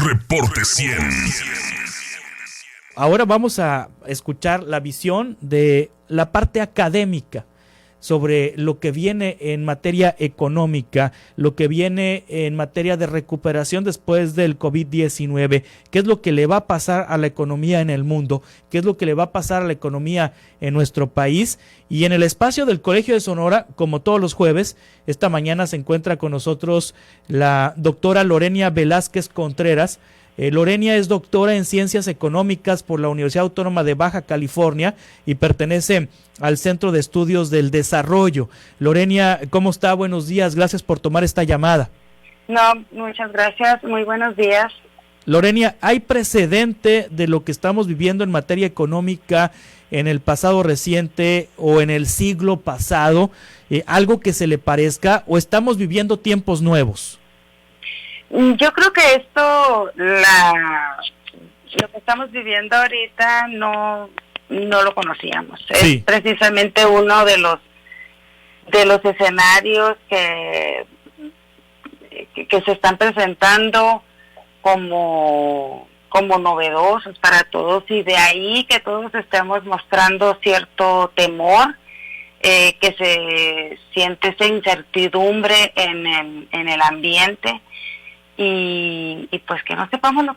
Reporte 100. Ahora vamos a escuchar la visión de la parte académica sobre lo que viene en materia económica, lo que viene en materia de recuperación después del COVID-19, qué es lo que le va a pasar a la economía en el mundo, qué es lo que le va a pasar a la economía en nuestro país. Y en el espacio del Colegio de Sonora, como todos los jueves, esta mañana se encuentra con nosotros la doctora Lorenia Velázquez Contreras. Lorenia es doctora en Ciencias Económicas por la Universidad Autónoma de Baja California y pertenece al Centro de Estudios del Desarrollo. Lorenia, ¿cómo está? Buenos días, gracias por tomar esta llamada. No, muchas gracias, muy buenos días. Lorenia, ¿hay precedente de lo que estamos viviendo en materia económica en el pasado reciente o en el siglo pasado? ¿Algo que se le parezca o estamos viviendo tiempos nuevos? Yo creo que lo que estamos viviendo ahorita no lo conocíamos. Sí. Es precisamente uno de los escenarios que se están presentando como novedosos para todos, y de ahí que todos estemos mostrando cierto temor, que se siente esa incertidumbre en el ambiente. Y pues que no sepamos lo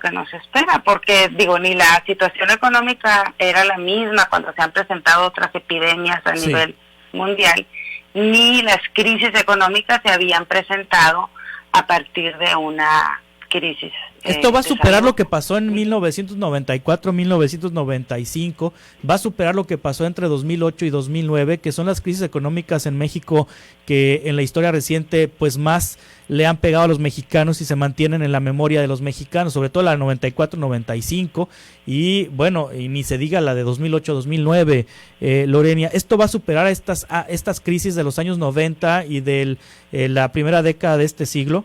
que nos espera, porque ni la situación económica era la misma cuando se han presentado otras epidemias a nivel mundial, ni las crisis económicas se habían presentado a partir de una crisis. Esto va a superar lo que pasó en 1994, 1995, va a superar lo que pasó entre 2008 y 2009, que son las crisis económicas en México que en la historia reciente pues más le han pegado a los mexicanos y se mantienen en la memoria de los mexicanos, sobre todo la 94-95 y bueno, y ni se diga la de 2008-2009, Lorenia. ¿Esto va a superar estas crisis de los años 90 y de la primera década de este siglo?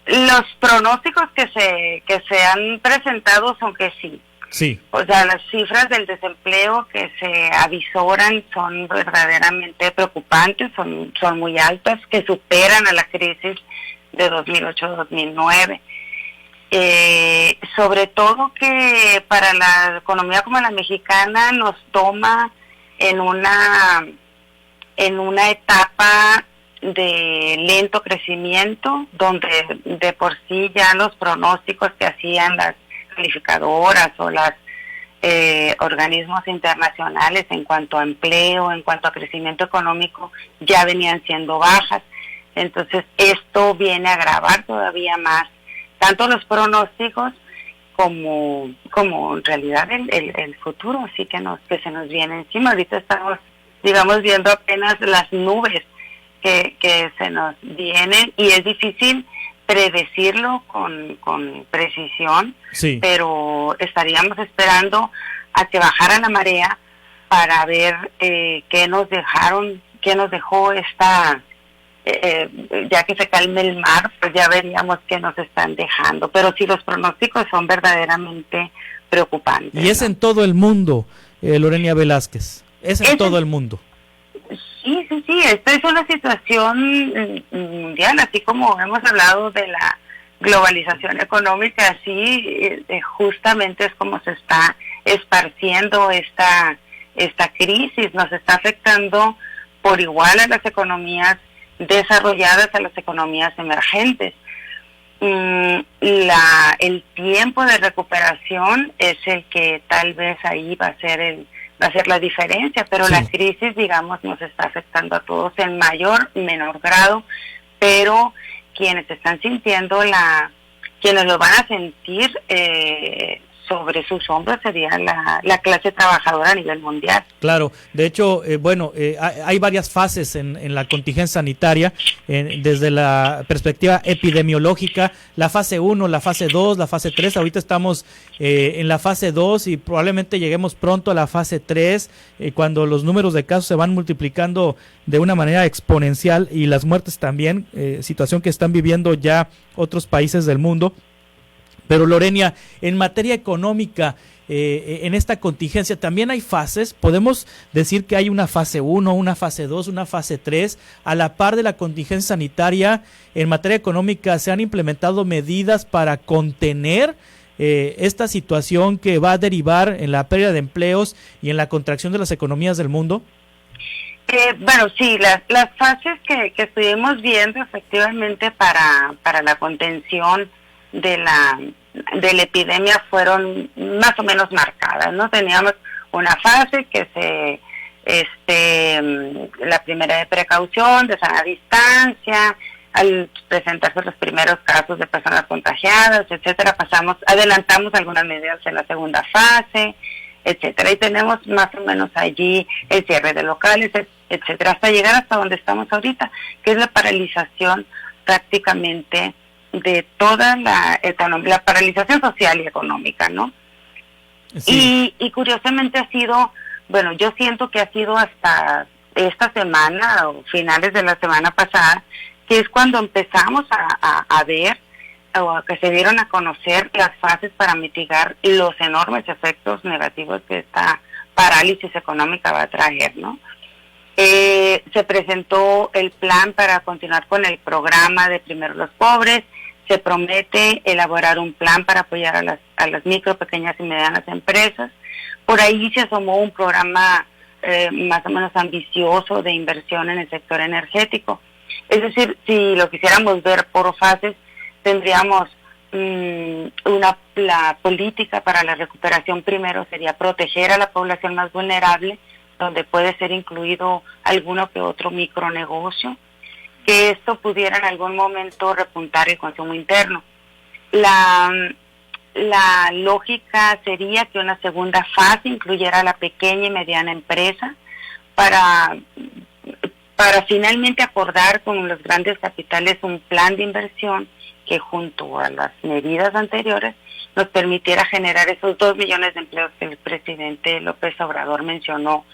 Los pronósticos que se han presentado son que sí. Sí. O sea, las cifras del desempleo que se avisoran son verdaderamente preocupantes, son muy altas, que superan a la crisis de 2008-2009. Sobre todo que para la economía como la mexicana nos toma en una etapa de lento crecimiento, donde de por sí ya los pronósticos que hacían las calificadoras o los organismos internacionales en cuanto a empleo, en cuanto a crecimiento económico, ya venían siendo bajas. Entonces esto viene a agravar todavía más tanto los pronósticos como en realidad el futuro, así que se nos viene encima. Ahorita estamos, viendo apenas las nubes que se nos vienen, y es difícil predecirlo con precisión, sí. Pero estaríamos esperando a que bajara la marea para ver qué nos dejó esta, ya que se calme el mar, pues ya veríamos qué nos están dejando. Pero sí, los pronósticos son verdaderamente preocupantes. Y es en todo el mundo, Lorenia Velázquez, es en todo el mundo. Sí, esto es una situación mundial, así como hemos hablado de la globalización económica, así justamente es como se está esparciendo esta crisis, nos está afectando por igual a las economías desarrolladas, a las economías emergentes. El tiempo de recuperación es el que tal vez ahí va a ser la diferencia, pero sí. La crisis, nos está afectando a todos en mayor, menor grado, pero quienes están sintiendo quienes lo van a sentir sobre sus hombros sería la clase trabajadora a nivel mundial. Claro, de hecho, hay varias fases en la contingencia sanitaria, desde la perspectiva epidemiológica, la fase 1, la fase 2, la fase 3, ahorita estamos en la fase 2 y probablemente lleguemos pronto a la fase 3, cuando los números de casos se van multiplicando de una manera exponencial y las muertes también, situación que están viviendo ya otros países del mundo. Pero Lorena, en materia económica, en esta contingencia también hay fases. Podemos decir que hay una fase 1, una fase 2, una fase 3. A la par de la contingencia sanitaria, en materia económica se han implementado medidas para contener esta situación que va a derivar en la pérdida de empleos y en la contracción de las economías del mundo. Bueno, sí, las fases que estuvimos viendo efectivamente para la contención de la epidemia fueron más o menos marcadas, ¿no? Teníamos una fase que la primera de precaución, de sana distancia, al presentarse los primeros casos de personas contagiadas, etcétera, adelantamos algunas medidas en la segunda fase, etcétera, y tenemos más o menos allí el cierre de locales, etcétera, hasta llegar hasta donde estamos ahorita, que es la paralización prácticamente de toda la paralización social y económica, ¿no? Sí. Y curiosamente ha sido, bueno, yo siento que ha sido hasta esta semana o finales de la semana pasada, que es cuando empezamos a ver o que se dieron a conocer las fases para mitigar los enormes efectos negativos que esta parálisis económica va a traer, ¿no? Se presentó el plan para continuar con el programa de Primero los Pobres. Se promete elaborar un plan para apoyar a las micro, pequeñas y medianas empresas. Por ahí se asomó un programa más o menos ambicioso de inversión en el sector energético. Es decir, si lo quisiéramos ver por fases, tendríamos la política para la recuperación. Primero sería proteger a la población más vulnerable, donde puede ser incluido alguno que otro micronegocio, que esto pudiera en algún momento repuntar el consumo interno. La lógica sería que una segunda fase incluyera a la pequeña y mediana empresa para finalmente acordar con los grandes capitales un plan de inversión que junto a las medidas anteriores nos permitiera generar esos 2 millones de empleos que el presidente López Obrador mencionó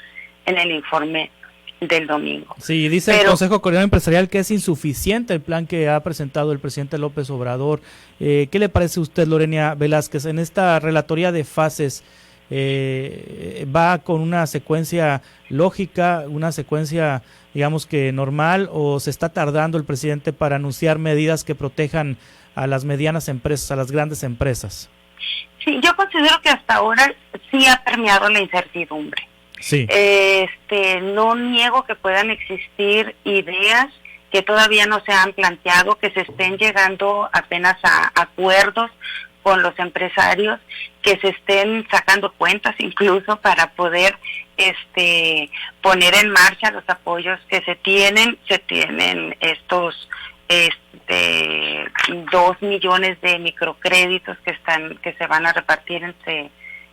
en el informe del domingo. Sí, dice el Consejo Coordinador Empresarial que es insuficiente el plan que ha presentado el presidente López Obrador. ¿Qué le parece a usted, Lorena Velázquez, en esta relatoría de fases? ¿Va con una secuencia lógica, una secuencia, digamos que normal, o se está tardando el presidente para anunciar medidas que protejan a las medianas empresas, a las grandes empresas? Sí, yo considero que hasta ahora sí ha permeado la incertidumbre. Sí. No niego que puedan existir ideas que todavía no se han planteado, que se estén llegando apenas a acuerdos con los empresarios, que se estén sacando cuentas incluso para poder poner en marcha los apoyos que se tienen estos 2 millones de microcréditos que se van a repartir entre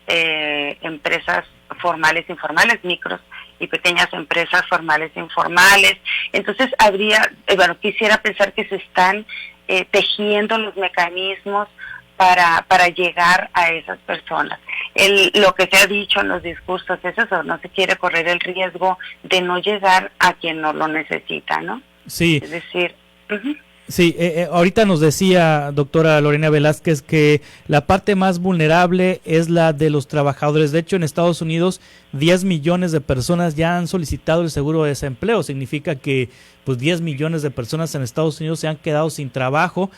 empresas formales e informales, micros y pequeñas empresas formales e informales. Entonces quisiera pensar que se están tejiendo los mecanismos para llegar a esas personas. Lo que se ha dicho en los discursos es eso, no se quiere correr el riesgo de no llegar a quien no lo necesita, ¿no? Sí. Es decir, Sí, ahorita nos decía, doctora Lorena Velázquez, que la parte más vulnerable es la de los trabajadores. De hecho, en Estados Unidos, 10 millones de personas ya han solicitado el seguro de desempleo. Significa que pues 10 millones de personas en Estados Unidos se han quedado sin trabajo.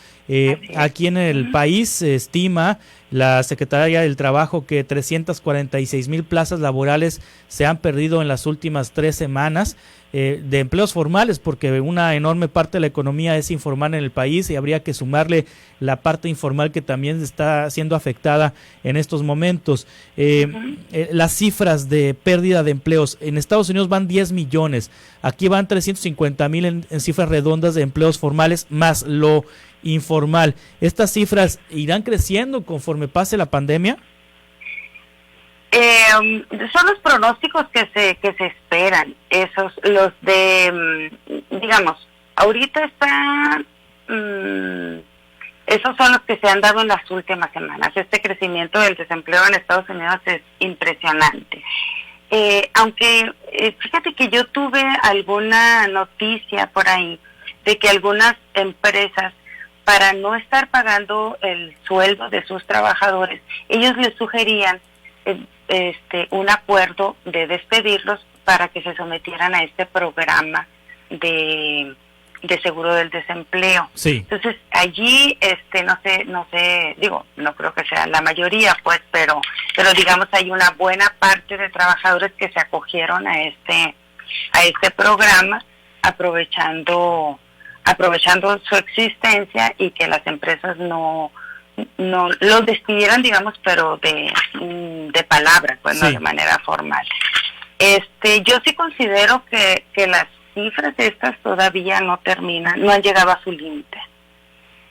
Aquí en el país se estima, la Secretaría del Trabajo, que 346,000 plazas laborales se han perdido en las últimas 3 semanas. De empleos formales, porque una enorme parte de la economía es informal en el país y habría que sumarle la parte informal que también está siendo afectada en estos momentos. Las cifras de pérdida de empleos en Estados Unidos van 10 millones, aquí van 350,000 en cifras redondas de empleos formales más lo informal. ¿Estas cifras irán creciendo conforme pase la pandemia? Son los pronósticos que se esperan, los de, digamos, ahorita esos son los que se han dado en las últimas semanas. Este crecimiento del desempleo en Estados Unidos es impresionante. Aunque, fíjate que yo tuve alguna noticia por ahí de que algunas empresas para no estar pagando el sueldo de sus trabajadores, ellos les sugerían un acuerdo de despedirlos para que se sometieran a este programa de seguro del desempleo. Sí. Entonces allí no sé, digo, no creo que sea la mayoría, pues, pero digamos hay una buena parte de trabajadores que se acogieron a este programa, aprovechando su existencia y que las empresas no los despidieran, digamos, pero de palabra, pues, sí, no de manera formal. Yo sí considero que las cifras estas todavía no terminan, no han llegado a su límite.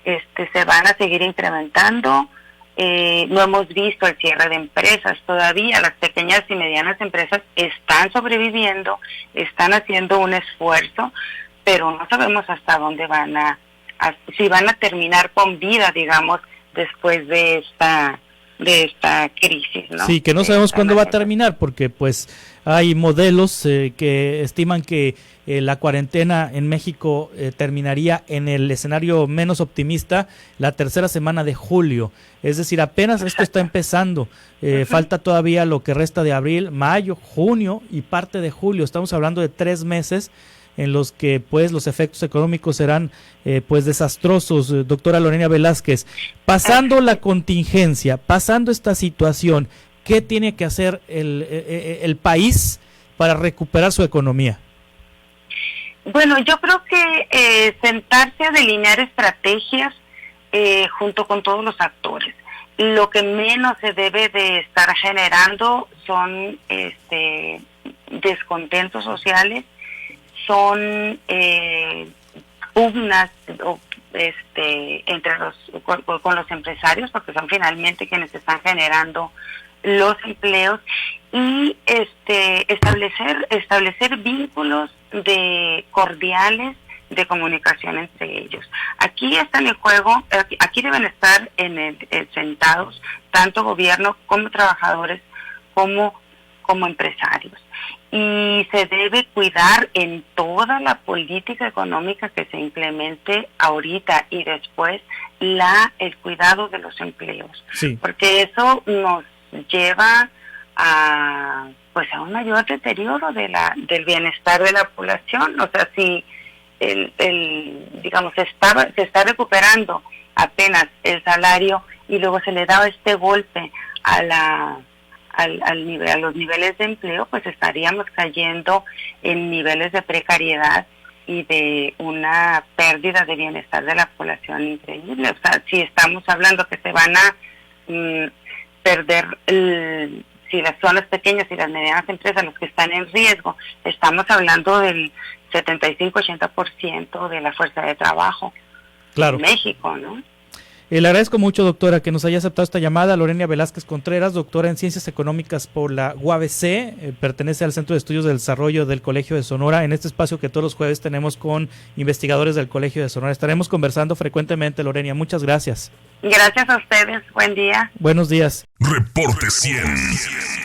Se van a seguir incrementando. No hemos visto el cierre de empresas todavía. Las pequeñas y medianas empresas están sobreviviendo, están haciendo un esfuerzo, pero no sabemos hasta dónde si van a terminar con vida, digamos, después de esta crisis, ¿no? Sí, que no sabemos cuándo va a terminar, porque pues hay modelos que estiman que la cuarentena en México terminaría en el escenario menos optimista la tercera semana de julio. Es decir, apenas esto está empezando. Falta todavía lo que resta de abril, mayo, junio y parte de julio. Estamos hablando de 3 meses en los que pues los efectos económicos serán pues desastrosos. Doctora Lorena Velázquez, pasando la contingencia, pasando esta situación, ¿qué tiene que hacer el país para recuperar su economía? Bueno, yo creo que sentarse a delinear estrategias junto con todos los actores. Lo que menos se debe de estar generando son descontentos sociales, son pugnas con los empresarios, porque son finalmente quienes están generando los empleos, y establecer vínculos cordiales de comunicación entre ellos. Aquí están en juego, aquí deben estar sentados tanto gobierno como trabajadores como empresarios. Y se debe cuidar en toda la política económica que se implemente ahorita y después el cuidado de los empleos. Sí. Porque eso nos lleva a un mayor deterioro del bienestar de la población. O sea, si digamos se está recuperando apenas el salario y luego se le da este golpe a los niveles de empleo, pues estaríamos cayendo en niveles de precariedad y de una pérdida de bienestar de la población increíble. O sea, si estamos hablando que se van a perder, si son las pequeñas y las medianas empresas los que están en riesgo, estamos hablando del 75-80% de la fuerza de trabajo, claro, en México, ¿no? Le agradezco mucho, doctora, que nos haya aceptado esta llamada. Lorena Velázquez Contreras, doctora en Ciencias Económicas por la UABC, pertenece al Centro de Estudios del Desarrollo del Colegio de Sonora, en este espacio que todos los jueves tenemos con investigadores del Colegio de Sonora. Estaremos conversando frecuentemente, Lorena. Muchas gracias. Gracias a ustedes. Buen día. Buenos días. Reporte 100.